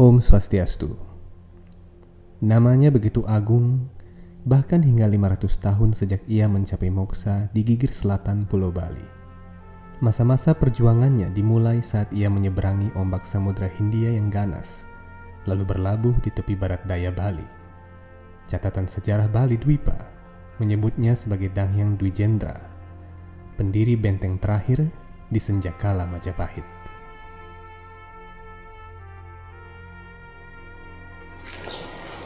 Om Swastiastu. Namanya begitu agung, bahkan hingga 500 tahun sejak ia mencapai moksa di gigir selatan Pulau Bali. Masa-masa perjuangannya dimulai saat ia menyeberangi ombak Samudra Hindia yang ganas, lalu berlabuh di tepi barat daya Bali. Catatan sejarah Bali Dwipa menyebutnya sebagai Danghyang Dwijendra, pendiri benteng terakhir di Senjakala Majapahit.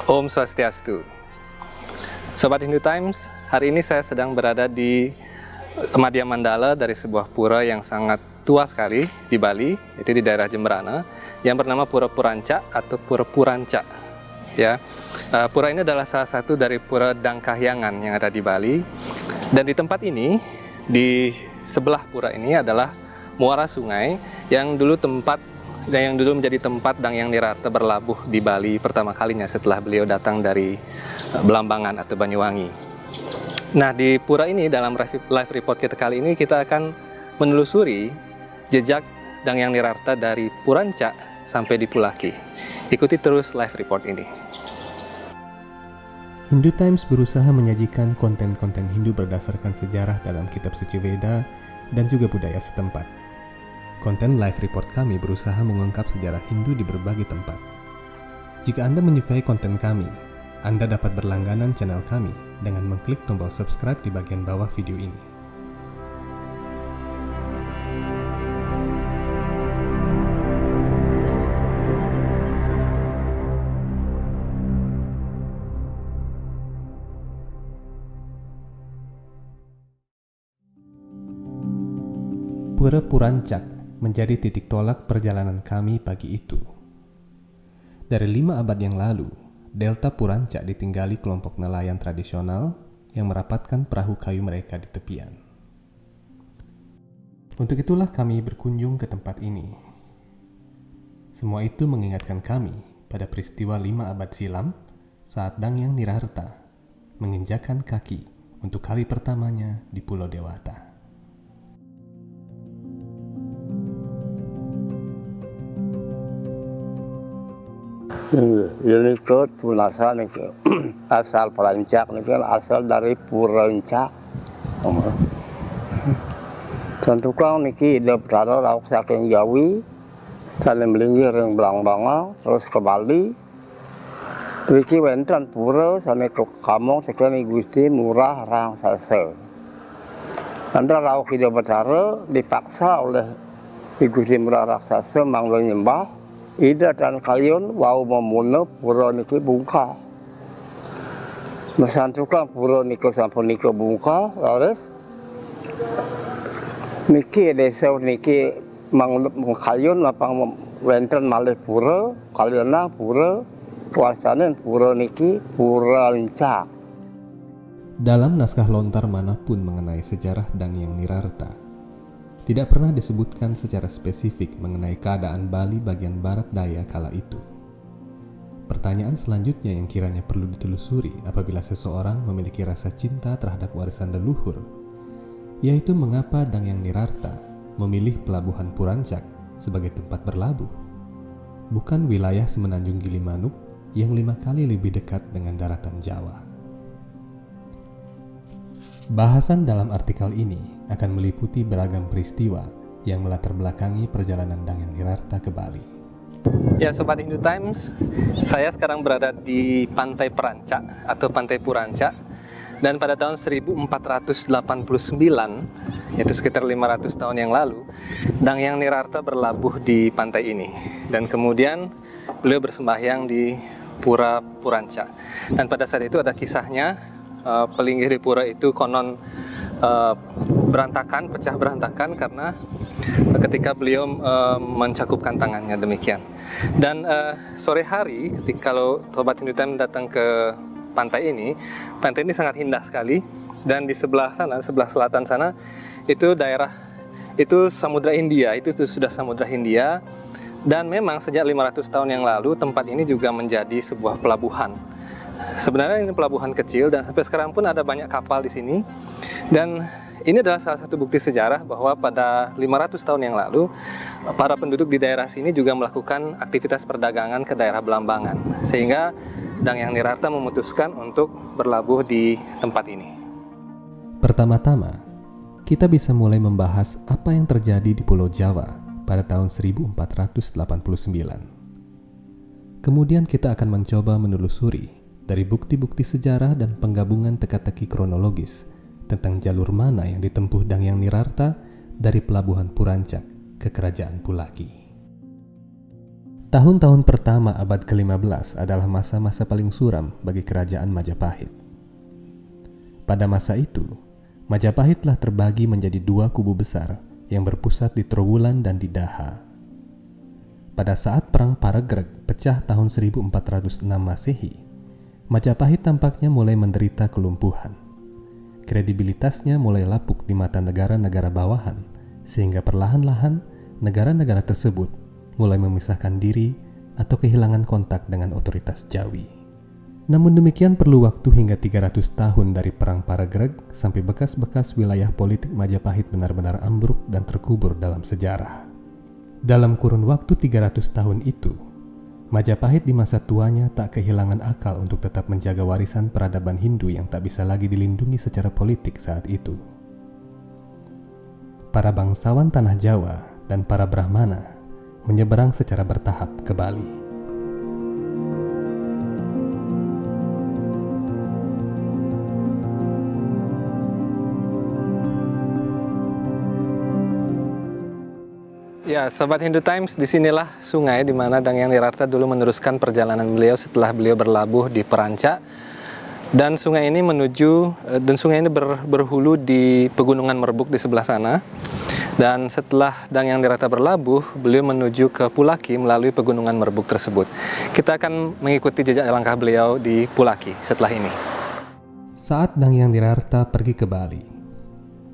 Om Swastiastu. Sobat Hindu Times, hari ini saya sedang berada di Madhya Mandala dari sebuah pura yang sangat tua sekali di Bali, itu di daerah Jemberana, yang bernama Pura Puranca atau Pura Puranca. Ya, pura ini adalah salah satu dari pura Dangkahyangan yang ada di Bali. Dan di tempat ini, di sebelah pura ini adalah muara sungai yang dulu menjadi tempat Danghyang Nirarta berlabuh di Bali pertama kalinya setelah beliau datang dari Belambangan atau Banyuwangi. Nah, di pura ini dalam live report kita kali ini kita akan menelusuri jejak Danghyang Nirarta dari Puranca sampai di Pulaki. Ikuti terus live report ini. Hindu Times berusaha menyajikan konten-konten Hindu berdasarkan sejarah dalam kitab suci Veda dan juga budaya setempat. Konten live report kami berusaha mengungkap sejarah Hindu di berbagai tempat. Jika Anda menyukai konten kami, Anda dapat berlangganan channel kami dengan mengklik tombol subscribe di bagian bawah video ini. Pura Purancak menjadi titik tolak perjalanan kami pagi itu. Dari 5 abad yang lalu, Delta Puranca ditinggali kelompok nelayan tradisional yang merapatkan perahu kayu mereka di tepian. Untuk itulah kami berkunjung ke tempat ini. Semua itu mengingatkan kami pada peristiwa 5 abad silam saat Danghyang Nirarta menginjakkan kaki untuk kali pertamanya di Pulau Dewata. Ini ke tunasan itu asal Perancak ini kan asal dari Purencak. Dan tukang niki ide berada lauk saking Jawi, saling melinggir yang Belambangan terus ke Bali. Riki wenten pura sampai ke Kamong tekan Gusti Murah Rangsasa. Anda lauk ide berada dipaksa oleh Gusti Murah Raksasa manggil nyembah. Ida dan kalian wau memuna pura niki bungka. Mesantukan pura niko sampun niko bungka, laris. Niki desa niki kalian lapang wenten malih pura, kalian lah pura, kuasanen pura niki pura Lencak. Dalam naskah lontar manapun mengenai sejarah Danghyang Nirarta, tidak pernah disebutkan secara spesifik mengenai keadaan Bali bagian barat daya kala itu. Pertanyaan selanjutnya yang kiranya perlu ditelusuri apabila seseorang memiliki rasa cinta terhadap warisan leluhur, yaitu mengapa Danghyang Nirarta memilih pelabuhan Purancak sebagai tempat berlabuh, bukan wilayah Semenanjung Gilimanuk yang 5 kali lebih dekat dengan daratan Jawa. Bahasan dalam artikel ini akan meliputi beragam peristiwa yang melatar belakangi perjalanan Danghyang Nirarta ke Bali. Ya, Sobat Hindu Times, saya sekarang berada di Pantai Peranca atau Pantai Puranca. Dan pada tahun 1489, yaitu sekitar 500 tahun yang lalu, Danghyang Nirarta berlabuh di pantai ini. Dan kemudian beliau bersembahyang di Pura Puranca. Dan pada saat itu ada kisahnya, pelinggih di pura itu konon pecah berantakan karena ketika beliau mencakupkan tangannya demikian. Dan sore hari kalau Sobat Hindu Times datang ke pantai ini sangat indah sekali. Dan di sebelah selatan sana itu Samudra Hindia, itu sudah Samudra Hindia. Dan memang sejak 500 tahun yang lalu tempat ini juga menjadi sebuah pelabuhan. Sebenarnya ini pelabuhan kecil dan sampai sekarang pun ada banyak kapal di sini. Dan ini adalah salah satu bukti sejarah bahwa pada 500 tahun yang lalu, para penduduk di daerah sini juga melakukan aktivitas perdagangan ke daerah Belambangan. Sehingga Dangyang Nirarta memutuskan untuk berlabuh di tempat ini. Pertama-tama, kita bisa mulai membahas apa yang terjadi di Pulau Jawa pada tahun 1489. Kemudian kita akan mencoba menelusuri dari bukti-bukti sejarah dan penggabungan teka-teki kronologis tentang jalur mana yang ditempuh Dangyang Nirarta dari pelabuhan Purancak ke kerajaan Pulaki. Tahun-tahun pertama abad ke-15 adalah masa-masa paling suram bagi kerajaan Majapahit. Pada masa itu, Majapahit telah terbagi menjadi dua kubu besar yang berpusat di Trowulan dan di Daha. Pada saat Perang Paregreg pecah tahun 1406 Masehi, Majapahit tampaknya mulai menderita kelumpuhan. Kredibilitasnya mulai lapuk di mata negara-negara bawahan, sehingga perlahan-lahan negara-negara tersebut mulai memisahkan diri atau kehilangan kontak dengan otoritas Jawi. Namun demikian perlu waktu hingga 300 tahun dari Perang Paregreg sampai bekas-bekas wilayah politik Majapahit benar-benar ambruk dan terkubur dalam sejarah. Dalam kurun waktu 300 tahun itu, Majapahit di masa tuanya tak kehilangan akal untuk tetap menjaga warisan peradaban Hindu yang tak bisa lagi dilindungi secara politik saat itu. Para bangsawan Tanah Jawa dan para Brahmana menyeberang secara bertahap ke Bali. Ya, Sobat Hindu Times, disinilah sungai di mana Dangyang Nirarta dulu meneruskan perjalanan beliau setelah beliau berlabuh di Perancak. Dan sungai ini berhulu di Pegunungan Merbuk di sebelah sana. Dan setelah Dangyang Nirarta berlabuh, beliau menuju ke Pulaki melalui Pegunungan Merbuk tersebut. Kita akan mengikuti jejak langkah beliau di Pulaki setelah ini. Saat Dangyang Nirarta pergi ke Bali,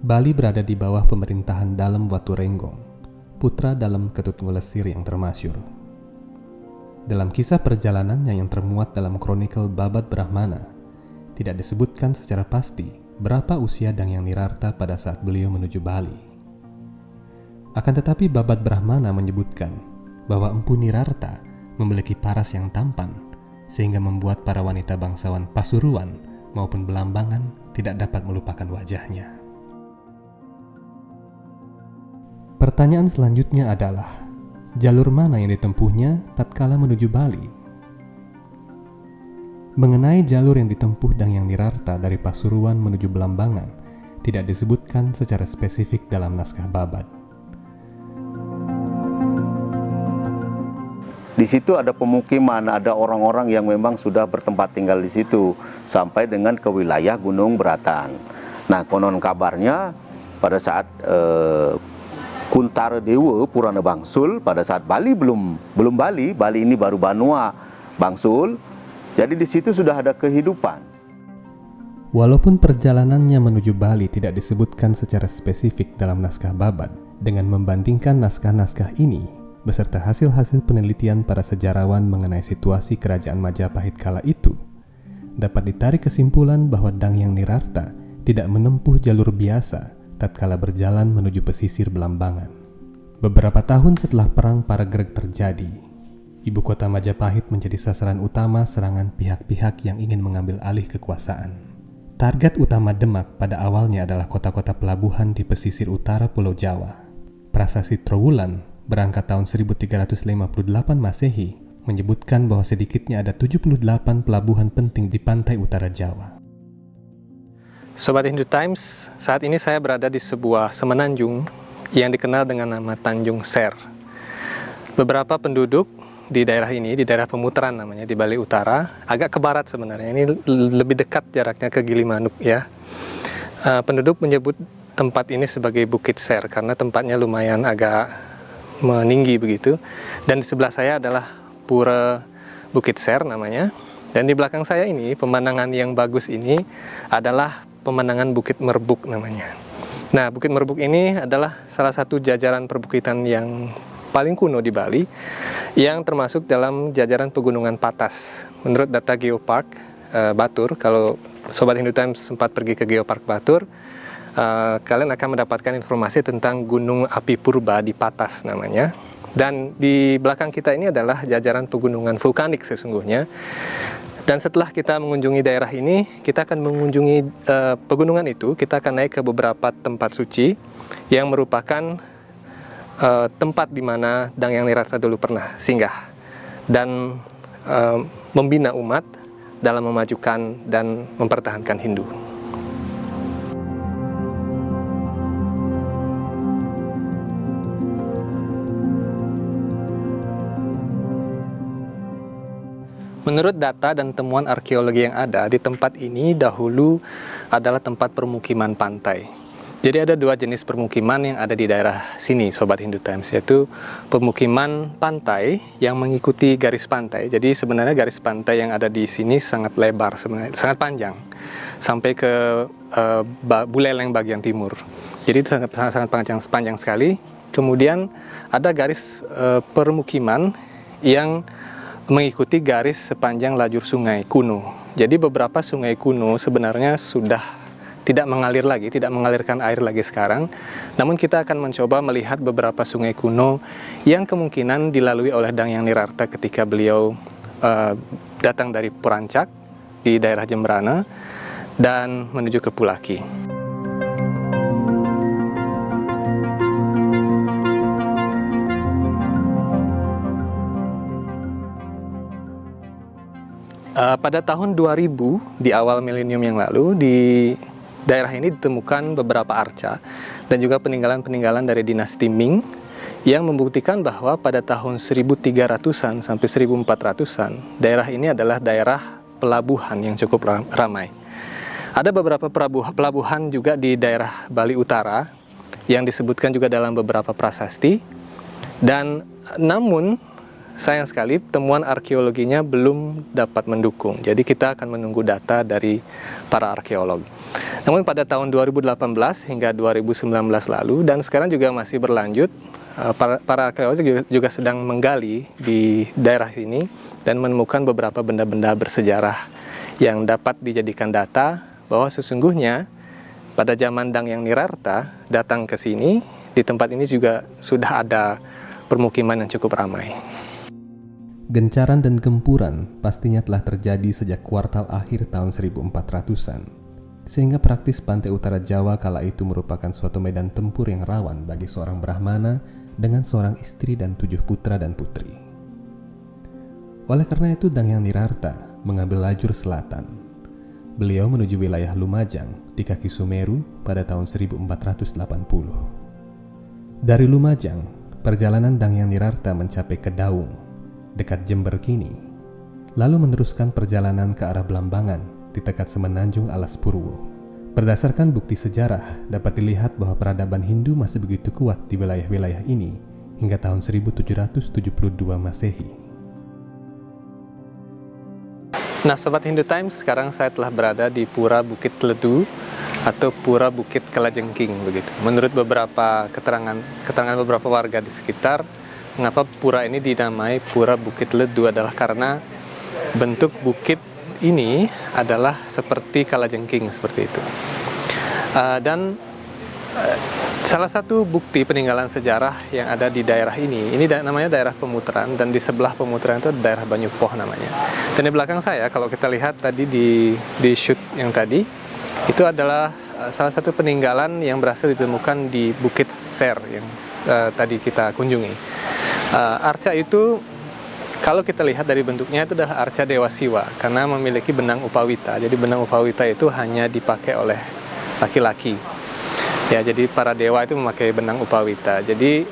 Bali berada di bawah pemerintahan Dalem Waturenggong, putra Dalem Ketutngulesir yang termasyur. Dalam kisah perjalanannya yang termuat dalam kronikel Babad Brahmana, tidak disebutkan secara pasti berapa usia Dangyang Nirarta pada saat beliau menuju Bali. Akan tetapi Babad Brahmana menyebutkan bahwa Empu Nirarta memiliki paras yang tampan, sehingga membuat para wanita bangsawan Pasuruan maupun Belambangan tidak dapat melupakan wajahnya. Pertanyaan selanjutnya adalah, jalur mana yang ditempuhnya tatkala menuju Bali? Mengenai jalur yang ditempuh Dangyang Nirarta dari Pasuruan menuju Belambangan, tidak disebutkan secara spesifik dalam naskah Babad. Di situ ada pemukiman, ada orang-orang yang memang sudah bertempat tinggal di situ, sampai dengan ke wilayah Gunung Beratan. Nah, konon kabarnya pada saat Kuntara Dewa Purana Bangsul, pada saat Bali belum Bali ini baru Banua Bangsul. Jadi di situ sudah ada kehidupan. Walaupun perjalanannya menuju Bali tidak disebutkan secara spesifik dalam naskah Babad, dengan membandingkan naskah-naskah ini beserta hasil-hasil penelitian para sejarawan mengenai situasi kerajaan Majapahit kala itu, dapat ditarik kesimpulan bahwa Dangyang Nirarta tidak menempuh jalur biasa tatkala berjalan menuju pesisir Belambangan. Beberapa tahun setelah Perang Paregreg terjadi, ibu kota Majapahit menjadi sasaran utama serangan pihak-pihak yang ingin mengambil alih kekuasaan. Target utama Demak pada awalnya adalah kota-kota pelabuhan di pesisir utara Pulau Jawa. Prasasti Trowulan berangkat tahun 1358 Masehi menyebutkan bahwa sedikitnya ada 78 pelabuhan penting di pantai utara Jawa. Sobat Hindu Times, saat ini saya berada di sebuah semenanjung yang dikenal dengan nama Tanjung Ser. Beberapa penduduk di daerah ini, di daerah Pemutaran namanya, di Bali Utara, agak ke barat sebenarnya. Ini lebih dekat jaraknya ke Gilimanuk ya. Penduduk menyebut tempat ini sebagai Bukit Ser karena tempatnya lumayan agak meninggi begitu. Dan di sebelah saya adalah Pura Bukit Ser namanya. Dan di belakang saya ini, pemandangan yang bagus ini adalah pemandangan Bukit Merbuk namanya. Nah, Bukit Merbuk ini adalah salah satu jajaran perbukitan yang paling kuno di Bali, yang termasuk dalam jajaran pegunungan Patas. Menurut data Geopark Batur, kalau Sobat Hindu Times sempat pergi ke Geopark Batur, kalian akan mendapatkan informasi tentang Gunung Api Purba di Patas namanya. Dan di belakang kita ini adalah jajaran pegunungan vulkanik sesungguhnya. Dan setelah kita mengunjungi daerah ini, kita akan mengunjungi pegunungan itu. Kita akan naik ke beberapa tempat suci yang merupakan tempat di mana Dang Yang Nirarta dulu pernah singgah dan membina umat dalam memajukan dan mempertahankan Hindu. Menurut data dan temuan arkeologi yang ada, di tempat ini dahulu adalah tempat permukiman pantai. Jadi ada dua jenis permukiman yang ada di daerah sini, Sobat Hindu Times, yaitu pemukiman pantai yang mengikuti garis pantai. Jadi sebenarnya garis pantai yang ada di sini sangat lebar, sebenarnya sangat panjang, sampai ke Buleleng bagian timur. Jadi itu sangat panjang sekali. Kemudian ada garis permukiman yang mengikuti garis sepanjang lajur sungai kuno. Jadi beberapa sungai kuno sebenarnya sudah tidak mengalir lagi, tidak mengalirkan air lagi sekarang. Namun kita akan mencoba melihat beberapa sungai kuno yang kemungkinan dilalui oleh Dang Yang Nirarta ketika beliau datang dari Purancak di daerah Jembrana dan menuju ke Pulaki. Pada tahun 2000, di awal milenium yang lalu, di daerah ini ditemukan beberapa arca dan juga peninggalan-peninggalan dari dinasti Ming yang membuktikan bahwa pada tahun 1300-an sampai 1400-an, daerah ini adalah daerah pelabuhan yang cukup ramai. Ada beberapa pelabuhan juga di daerah Bali Utara yang disebutkan juga dalam beberapa prasasti, dan namun sayang sekali temuan arkeologinya belum dapat mendukung. Jadi kita akan menunggu data dari para arkeolog. Namun pada tahun 2018 hingga 2019 lalu, dan sekarang juga masih berlanjut, para arkeolog juga sedang menggali di daerah sini dan menemukan beberapa benda-benda bersejarah yang dapat dijadikan data bahwa sesungguhnya pada zaman Dang Yang Nirarta datang ke sini, di tempat ini juga sudah ada permukiman yang cukup ramai. Gencaran dan gempuran pastinya telah terjadi sejak kuartal akhir tahun 1400-an, sehingga praktis pantai utara Jawa kala itu merupakan suatu medan tempur yang rawan bagi seorang Brahmana dengan seorang istri dan 7 putra dan putri. Oleh karena itu Dang Yang Nirarta mengambil lajur selatan. Beliau menuju wilayah Lumajang di kaki Sumeru pada tahun 1480. Dari Lumajang, perjalanan Dang Yang Nirarta mencapai ke Daung, dekat Jember kini, lalu meneruskan perjalanan ke arah Blambangan di dekat Semenanjung Alas Purwo. Berdasarkan bukti sejarah, dapat dilihat bahwa peradaban Hindu masih begitu kuat di wilayah-wilayah ini hingga tahun 1772 Masehi. Nah, Sobat Hindu Times, sekarang saya telah berada di Pura Bukit Ledu atau Pura Bukit Kalajengking begitu. Menurut beberapa keterangan beberapa warga di sekitar, mengapa pura ini dinamai Pura Bukit Ledu adalah karena bentuk bukit ini adalah seperti kalajengking seperti itu. Dan salah satu bukti peninggalan sejarah yang ada di daerah ini namanya daerah Pemutaran, dan di sebelah Pemutaran itu ada daerah Banyupoh namanya. Dan di belakang saya, kalau kita lihat tadi di shoot yang tadi, itu adalah salah satu peninggalan yang berhasil ditemukan di Bukit Ser yang tadi kita kunjungi. Arca itu kalau kita lihat dari bentuknya itu adalah arca Dewa Siwa karena memiliki benang upawita. Jadi benang upawita itu hanya dipakai oleh laki-laki. Ya, jadi para dewa itu memakai benang upawita. Jadi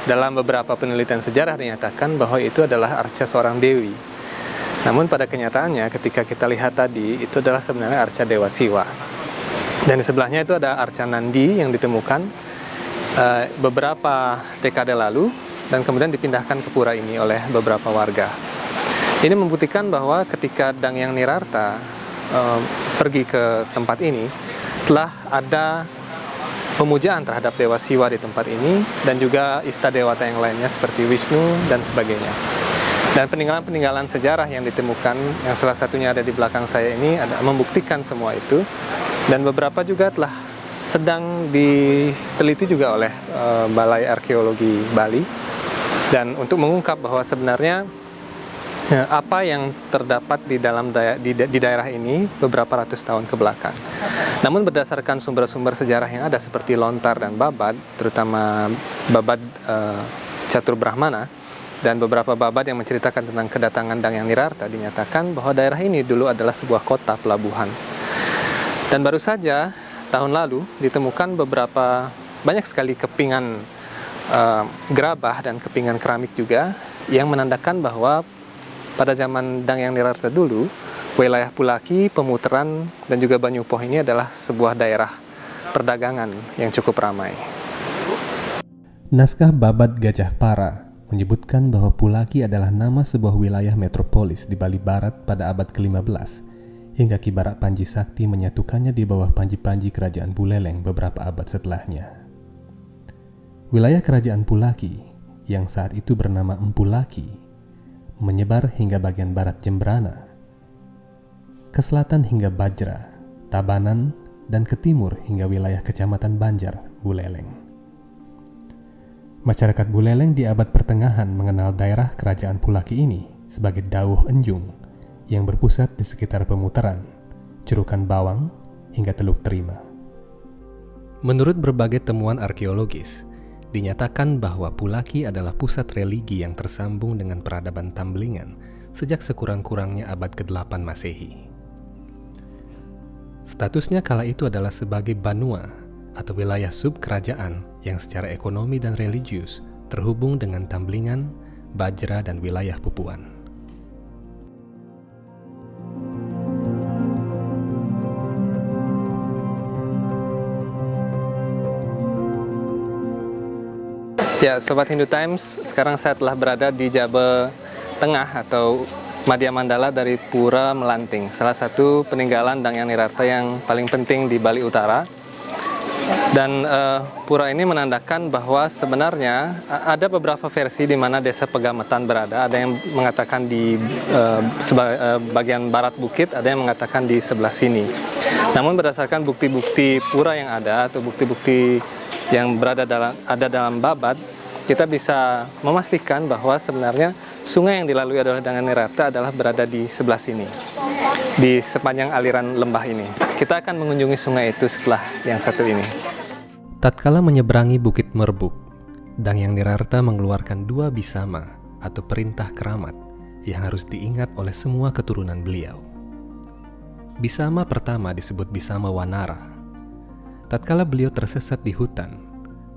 dalam beberapa penelitian sejarah dinyatakan bahwa itu adalah arca seorang dewi. Namun pada kenyataannya ketika kita lihat tadi itu adalah sebenarnya arca Dewa Siwa. Dan di sebelahnya itu ada arca Nandi yang ditemukan beberapa dekade lalu dan kemudian dipindahkan ke pura ini oleh beberapa warga. Ini membuktikan bahwa ketika Dang Yang Nirarta pergi ke tempat ini, telah ada pemujaan terhadap Dewa Siwa di tempat ini dan juga ista dewata yang lainnya seperti Wisnu dan sebagainya. Dan peninggalan-peninggalan sejarah yang ditemukan, yang salah satunya ada di belakang saya ini, membuktikan semua itu. Dan beberapa juga telah sedang diteliti juga oleh Balai Arkeologi Bali, dan untuk mengungkap bahwa sebenarnya apa yang terdapat di dalam di daerah ini beberapa ratus tahun ke belakang. Namun berdasarkan sumber-sumber sejarah yang ada seperti Lontar dan Babad, terutama Babad Catur Brahmana dan beberapa babad yang menceritakan tentang kedatangan Dang Yang Nirarta, dinyatakan bahwa daerah ini dulu adalah sebuah kota pelabuhan. Dan baru saja tahun lalu ditemukan banyak sekali kepingan gerabah dan kepingan keramik juga yang menandakan bahwa pada zaman Dang Yang Nirarta dulu, wilayah Pulaki, Pemuteran, dan juga Banyupoh ini adalah sebuah daerah perdagangan yang cukup ramai. Naskah Babad Gajah Para menyebutkan bahwa Pulaki adalah nama sebuah wilayah metropolis di Bali Barat pada abad ke-15, hingga Ki Barak Panji Sakti menyatukannya di bawah panji-panji kerajaan Buleleng beberapa abad setelahnya. Wilayah kerajaan Pulaki, yang saat itu bernama Empulaki, menyebar hingga bagian barat Jembrana, ke selatan hingga Bajra, Tabanan, dan ke timur hingga wilayah Kecamatan Banjar, Buleleng. Masyarakat Buleleng di abad pertengahan mengenal daerah kerajaan Pulaki ini sebagai Dawuh Enjung yang berpusat di sekitar Pemuteran, Cerukan Bawang, hingga Teluk Terima. Menurut berbagai temuan arkeologis, dinyatakan bahwa Pulaki adalah pusat religi yang tersambung dengan peradaban Tamblingan sejak sekurang-kurangnya abad ke-8 Masehi. Statusnya kala itu adalah sebagai Banua atau wilayah subkerajaan yang secara ekonomi dan religius terhubung dengan Tamblingan, Bajra, dan wilayah Pupuan. Ya, Sobat Hindu Times, sekarang saya telah berada di Jabe Tengah atau Madya Mandala dari Pura Melanting, salah satu peninggalan Dang Yang Nirarta yang paling penting di Bali Utara. Dan pura ini menandakan bahwa sebenarnya ada beberapa versi di mana desa Pegametan berada. Ada yang mengatakan di bagian barat bukit, ada yang mengatakan di sebelah sini. Namun berdasarkan bukti-bukti pura yang ada atau bukti-bukti yang ada dalam Babad, kita bisa memastikan bahwa sebenarnya sungai yang dilalui adalah Dang Yang Nirarta adalah berada di sebelah sini, di sepanjang aliran lembah ini. Kita akan mengunjungi sungai itu setelah yang satu ini. Tatkala menyeberangi Bukit Merbuk, Dang Yang Nirarta mengeluarkan 2 bisama atau perintah keramat yang harus diingat oleh semua keturunan beliau. Bisama pertama disebut Bisama Wanara. Tatkala beliau tersesat di hutan,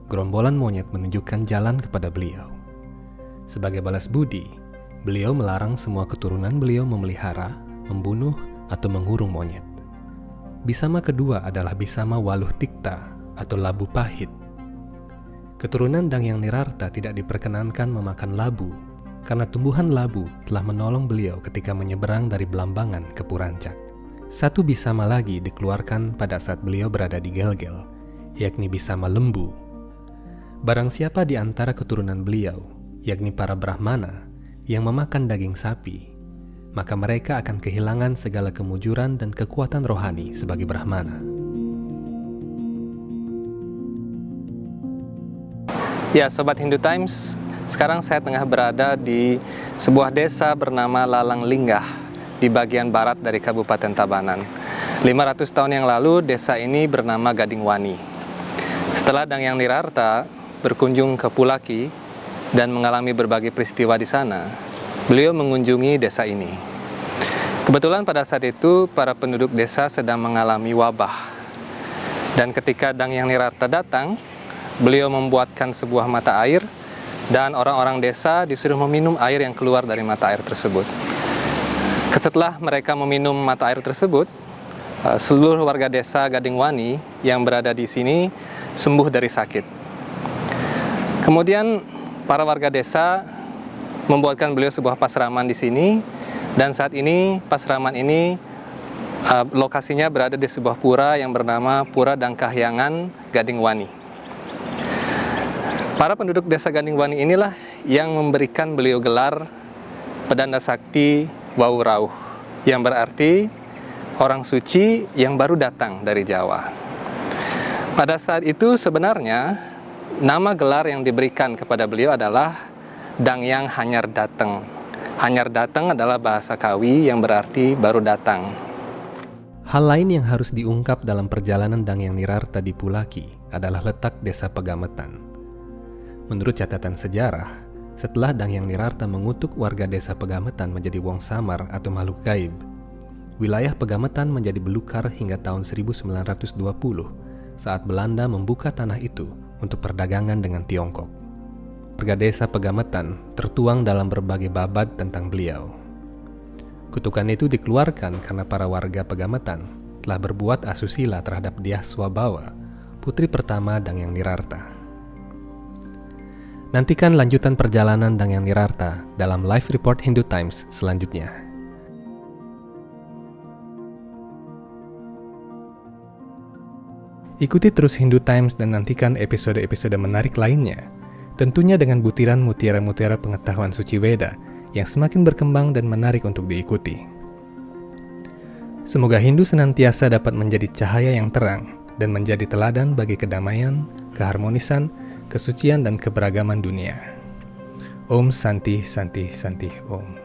gerombolan monyet menunjukkan jalan kepada beliau. Sebagai balas budi, beliau melarang semua keturunan beliau memelihara, membunuh, atau mengurung monyet. Bisama kedua adalah Bisama Waluh Tikta atau labu pahit. Keturunan Dang Yang Nirarta tidak diperkenankan memakan labu karena tumbuhan labu telah menolong beliau ketika menyeberang dari Belambangan ke Purancak. Satu Bisama lagi dikeluarkan pada saat beliau berada di Gelgel, yakni Bisama Lembu. Barang siapa di antara keturunan beliau, yakni para Brahmana, yang memakan daging sapi, maka mereka akan kehilangan segala kemujuran dan kekuatan rohani sebagai Brahmana. Ya, Sobat Hindu Times, sekarang saya tengah berada di sebuah desa bernama Lalang Linggah di bagian barat dari Kabupaten Tabanan. 500 tahun yang lalu, desa ini bernama Gadingwani. Setelah Dang Yang Nirarta berkunjung ke Pulaki dan mengalami berbagai peristiwa di sana, beliau mengunjungi desa ini. Kebetulan pada saat itu, para penduduk desa sedang mengalami wabah. Dan ketika Dang Yang Nirarta datang, beliau membuatkan sebuah mata air, dan orang-orang desa disuruh meminum air yang keluar dari mata air tersebut. Setelah mereka meminum mata air tersebut, seluruh warga desa Gadingwani yang berada di sini sembuh dari sakit. Kemudian para warga desa membuatkan beliau sebuah pasraman di sini, dan saat ini pasraman ini lokasinya berada di sebuah pura yang bernama Pura Dangkahyangan Gadingwani. Para penduduk desa Gadingwani inilah yang memberikan beliau gelar Pedanda Sakti Wau Rauh, yang berarti orang suci yang baru datang dari Jawa. Pada saat itu sebenarnya nama gelar yang diberikan kepada beliau adalah Dangyang Hanyar Dateng. Hanyar Dateng adalah bahasa Kawi yang berarti baru datang. Hal lain yang harus diungkap dalam perjalanan Dangyang Nirarta di Pulaki adalah letak desa Pegametan. Menurut catatan sejarah, setelah Dangyang Nirarta mengutuk warga desa Pegametan menjadi wong samar atau makhluk gaib, wilayah Pegametan menjadi belukar hingga tahun 1920 saat Belanda membuka tanah itu untuk perdagangan dengan Tiongkok. Warga desa Pegametan tertuang dalam berbagai babad tentang beliau. Kutukan itu dikeluarkan karena para warga Pegametan telah berbuat asusila terhadap Dyah Swabawa, putri pertama Dangyang Nirarta. Nantikan lanjutan perjalanan Dangyang Nirarta dalam live report Hindu Times selanjutnya. Ikuti terus Hindu Times dan nantikan episode-episode menarik lainnya, tentunya dengan butiran mutiara-mutiara pengetahuan suci Weda yang semakin berkembang dan menarik untuk diikuti. Semoga Hindu senantiasa dapat menjadi cahaya yang terang dan menjadi teladan bagi kedamaian, keharmonisan, kesucian dan keberagaman dunia. Om Santi Santi Santi Om.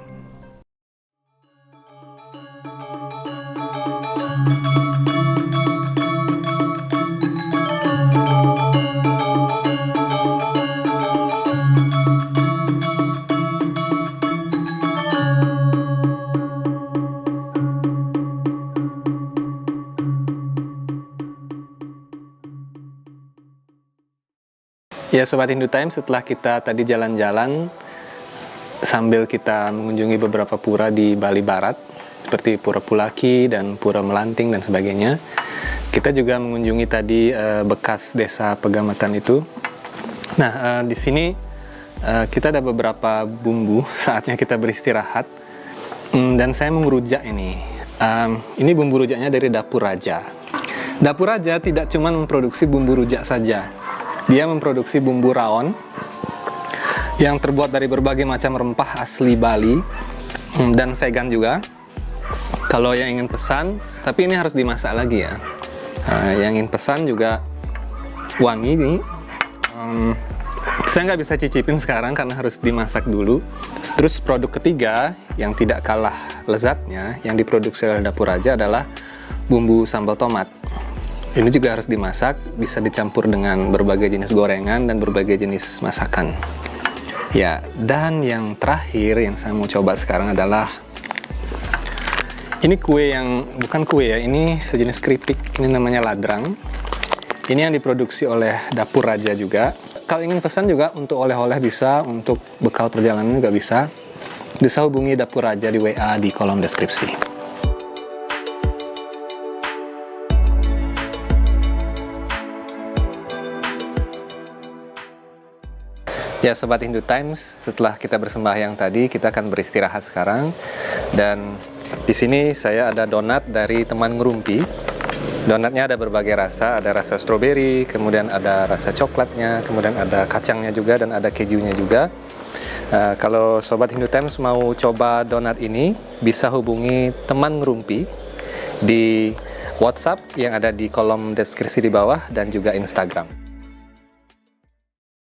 Ya Sobat Hindu Times, setelah kita tadi jalan-jalan sambil kita mengunjungi beberapa pura di Bali Barat seperti Pura Pulaki dan Pura Melanting dan sebagainya, kita juga mengunjungi tadi bekas desa Pegametan itu. Nah, di sini kita ada beberapa bumbu, saatnya kita beristirahat. Dan saya mengerujak ini. Ini bumbu rujaknya dari Dapur Raja. Dapur Raja tidak cuma memproduksi bumbu rujak saja. Dia memproduksi bumbu rawon yang terbuat dari berbagai macam rempah asli Bali dan vegan juga. Kalau yang ingin pesan, tapi ini harus dimasak lagi ya. Yang ingin pesan juga wangi nih. Saya nggak bisa cicipin sekarang karena harus dimasak dulu. Terus produk ketiga yang tidak kalah lezatnya yang diproduksi oleh Dapur Raja adalah bumbu sambal tomat. Ini juga harus dimasak, bisa dicampur dengan berbagai jenis gorengan dan berbagai jenis masakan. Ya, dan yang terakhir yang saya mau coba sekarang adalah ini kue yang bukan kue ya, ini sejenis keripik. Ini namanya ladrang. Ini yang diproduksi oleh Dapur Raja juga. Kalau ingin pesan juga untuk oleh-oleh bisa, untuk bekal perjalanan juga bisa. Bisa hubungi Dapur Raja di WA di kolom deskripsi. Ya Sobat Hindu Times, setelah kita bersembahyang tadi, kita akan beristirahat sekarang. Dan di sini saya ada donat dari teman ngerumpi. Donatnya ada berbagai rasa, ada rasa stroberi, kemudian ada rasa coklatnya, kemudian ada kacangnya juga, dan ada kejunya juga. Kalau Sobat Hindu Times mau coba donat ini, bisa hubungi teman ngerumpi di WhatsApp yang ada di kolom deskripsi di bawah dan juga Instagram.